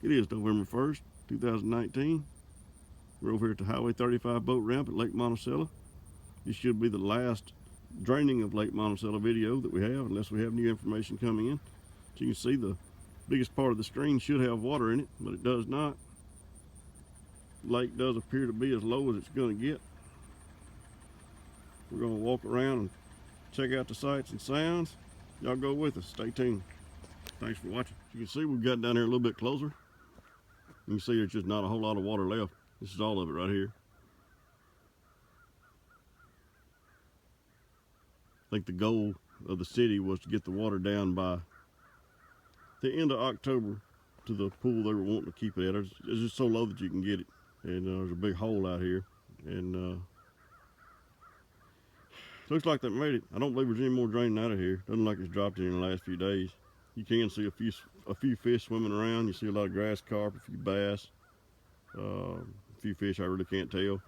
It is November 1st, 2019. We're over here at the Highway 35 boat ramp at Lake Monticello. This should be the last draining of Lake Monticello video that we have, unless we have new information coming in. As you can see, the biggest part of the screen should have water in it, but it does not. The lake does appear to be as low as it's going to get. We're going to walk around and check out the sights and sounds. Y'all go with us. Stay tuned. Thanks for watching. As you can see, we've gotten down here a little bit closer. You can see there's just not a whole lot of water left. This is all of it right here. I think the goal of the city was to get the water down by the end of October to the pool they were wanting to keep it at. It's just so low that you can get it. And there's a big hole out here. And looks like they made it. I don't believe there's any more draining out of here. Doesn't look like it's dropped any in the last few days. You can see a few fish swimming around. You see a lot of grass carp, a few bass, a few fish I really can't tell.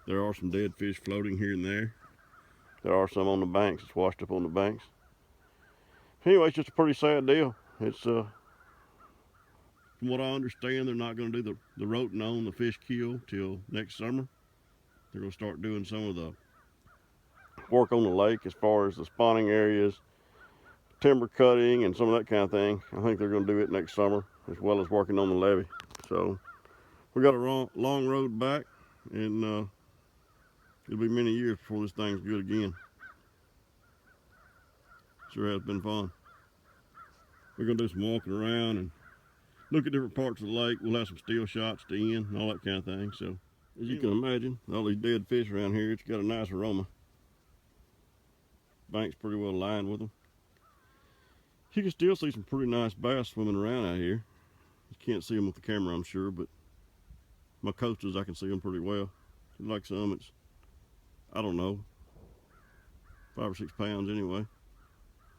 There are some dead fish floating here and there. There are some on the banks. It's washed up on the banks. Anyway, it's just a pretty sad deal. It's from what I understand, they're not going to do the roting on the fish kill till next summer. They're going to start doing some of the work on the lake as far as the spawning areas, timber cutting, and some of that kind of thing. I think they're going to do it next summer, as well as working on the levee. So we got a long road back, and it'll be many years before this thing's good again. Sure has been fun. We're going to do some walking around and look at different parts of the lake. We'll have some still shots to end and all that kind of thing. So as you can imagine, all these dead fish around here, it's got a nice aroma. Bank's pretty well lined with them. You can still see some pretty nice bass swimming around out here. You can't see them with the camera, I'm sure, but my coasters, I can see them pretty well. Like some, it's, I don't know, 5 or 6 pounds anyway.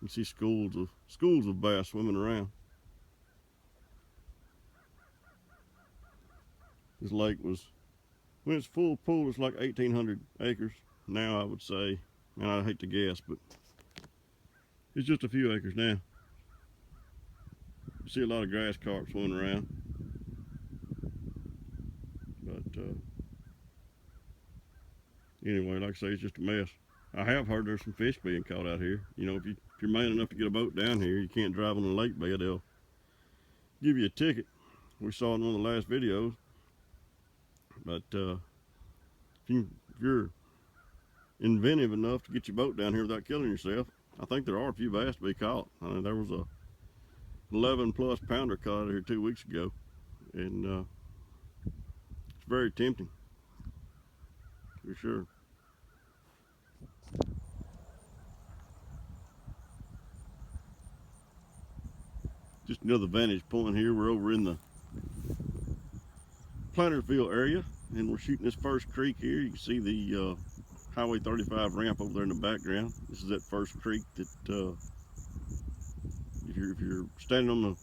You see schools of bass swimming around. This lake was, when it's full pool, it's like 1,800 acres. Now I would say, and I hate to guess, but it's just a few acres now. You see a lot of grass carp swimming around. But anyway, like I say, it's just a mess. I have heard there's some fish being caught out here. You know, if you're man enough to get a boat down here, you can't drive on the lake bed. They'll give you a ticket. We saw in one of the last videos. But if you're inventive enough to get your boat down here without killing yourself, I think there are a few bass to be caught. I mean, there was a 11+ pounder caught out here 2 weeks ago, and it's very tempting, for sure. Just another vantage point here. We're over in the Plantersville area, and we're shooting this first creek here. You can see the Highway 35 ramp over there in the background. This is that first creek that if you're standing on the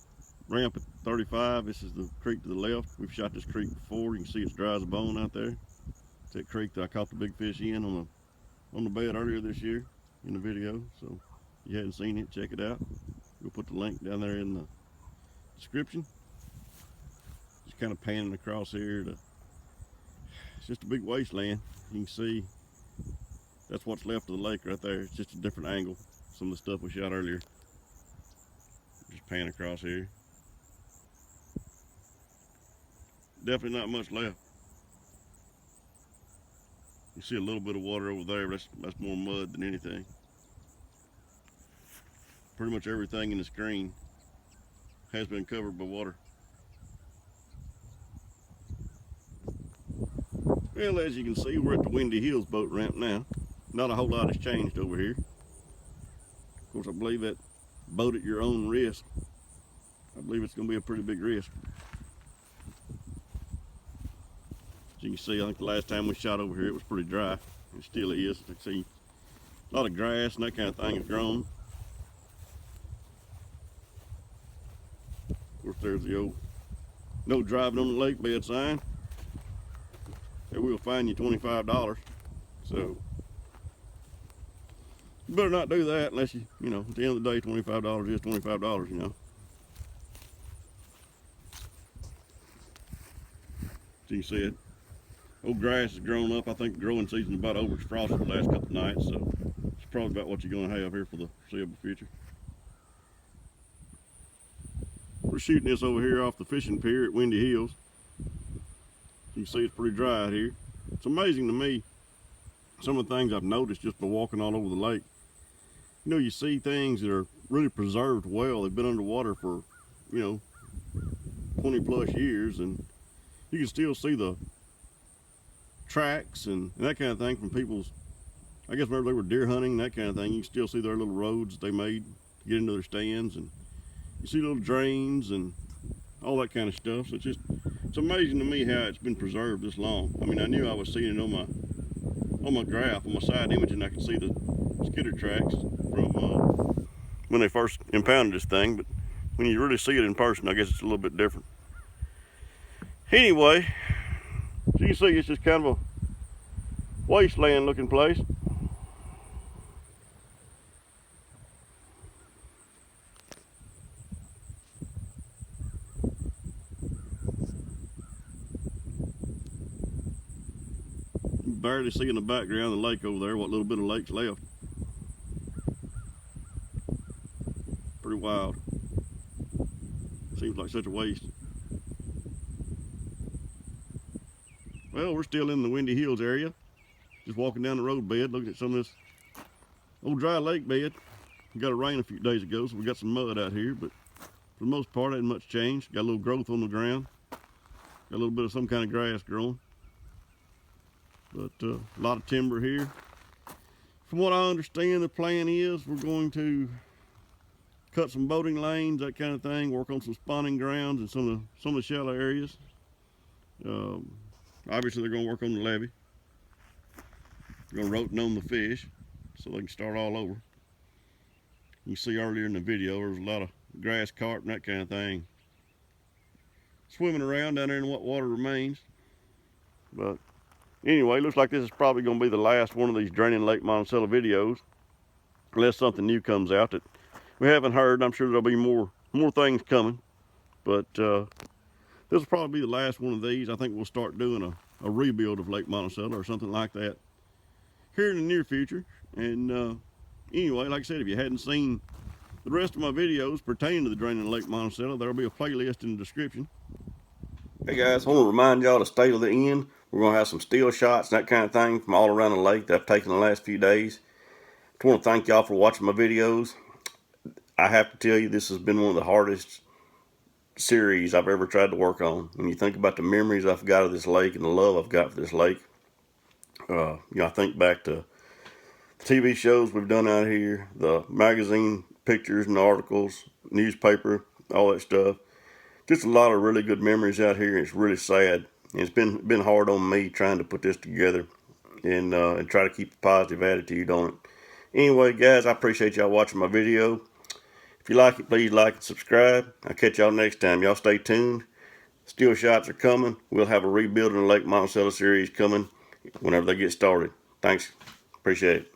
ramp at 35, this is the creek to the left. We've shot this creek before. You can see it's dry as a bone out there. It's that creek that I caught the big fish in on the bed earlier this year in the video. So if you hadn't seen it, check it out. We'll put the link down there in the description. Just kind of panning across here. It's just a big wasteland. You can see that's what's left of the lake right there. It's just a different angle. Some of the stuff we shot earlier. Just pan across here. Definitely not much left. You see a little bit of water over there, but that's more mud than anything. Pretty much everything in the screen has been covered by water. Well, as you can see, we're at the Windy Hills boat ramp now. Not a whole lot has changed over here. Of course, I believe that boat at your own risk. I believe it's going to be a pretty big risk. As you can see, I think the last time we shot over here, it was pretty dry. It still is. You can see a lot of grass and that kind of thing has grown. Of course, there's the old no driving on the lake bed sign. They will fine you $25. So you better not do that unless you know, at the end of the day, $25 is $25, you know. You can see it. Old grass has grown up. I think the growing season's about over. It's frosted the last couple of nights, so it's probably about what you're going to have here for the foreseeable future. We're shooting this over here off the fishing pier at Windy Hills. You can see it's pretty dry out here. It's amazing to me, some of the things I've noticed just by walking all over the lake. You know, you see things that are really preserved well. They've been underwater for, 20 plus years, and you can still see the tracks and that kind of thing from people's, I guess whenever they were deer hunting, that kind of thing. You can still see their little roads that they made to get into their stands, and you see little drains and all that kind of stuff. So it's amazing to me how it's been preserved this long. I mean, I knew I was seeing it on my graph, on my side image, and I could see the skidder tracks from when they first impounded this thing, but when you really see it in person, I guess it's a little bit different. Anyway, so you can see it's just kind of a wasteland looking place. You can barely see in the background the lake over there, what little bit of lake's left. Pretty wild. Seems like such a waste. Well, we're still in the Windy Hills area. Just walking down the road bed, looking at some of this old dry lake bed. We got a rain a few days ago, so we got some mud out here, but for the most part, ain't much changed. Got a little growth on the ground. Got a little bit of some kind of grass growing. But a lot of timber here. From what I understand, the plan is we're going to cut some boating lanes, that kind of thing, work on some spawning grounds in some of the shallow areas. Obviously, they're going to work on the levee. They're going to rope on the fish so they can start all over. You see earlier in the video, there was a lot of grass carp and that kind of thing swimming around down there in what water remains. But anyway, looks like this is probably going to be the last one of these draining Lake Monticello videos, unless something new comes out that we haven't heard. I'm sure there'll be more things coming, but this will probably be the last one of these. I think we'll start doing a rebuild of Lake Monticello or something like that here in the near future. And anyway, like I said, if you hadn't seen the rest of my videos pertaining to the draining Lake Monticello, there'll be a playlist in the description. Hey guys, I want to remind y'all to stay to the end. We're going to have some still shots and that kind of thing from all around the lake that I've taken the last few days. I want to thank y'all for watching my videos. I have to tell you, this has been one of the hardest series I've ever tried to work on. When you think about the memories I've got of this lake and the love I've got for this lake, I think back to the TV shows we've done out here, the magazine pictures and articles, newspaper, all that stuff. Just a lot of really good memories out here. It's really sad. And it's been hard on me trying to put this together and try to keep a positive attitude on it. Anyway, guys, I appreciate y'all watching my video. If you like it, please like and subscribe. I'll catch y'all next time. Y'all stay tuned. Still shots are coming. We'll have a rebuilding the Lake Monticello series coming whenever they get started. Thanks. Appreciate it.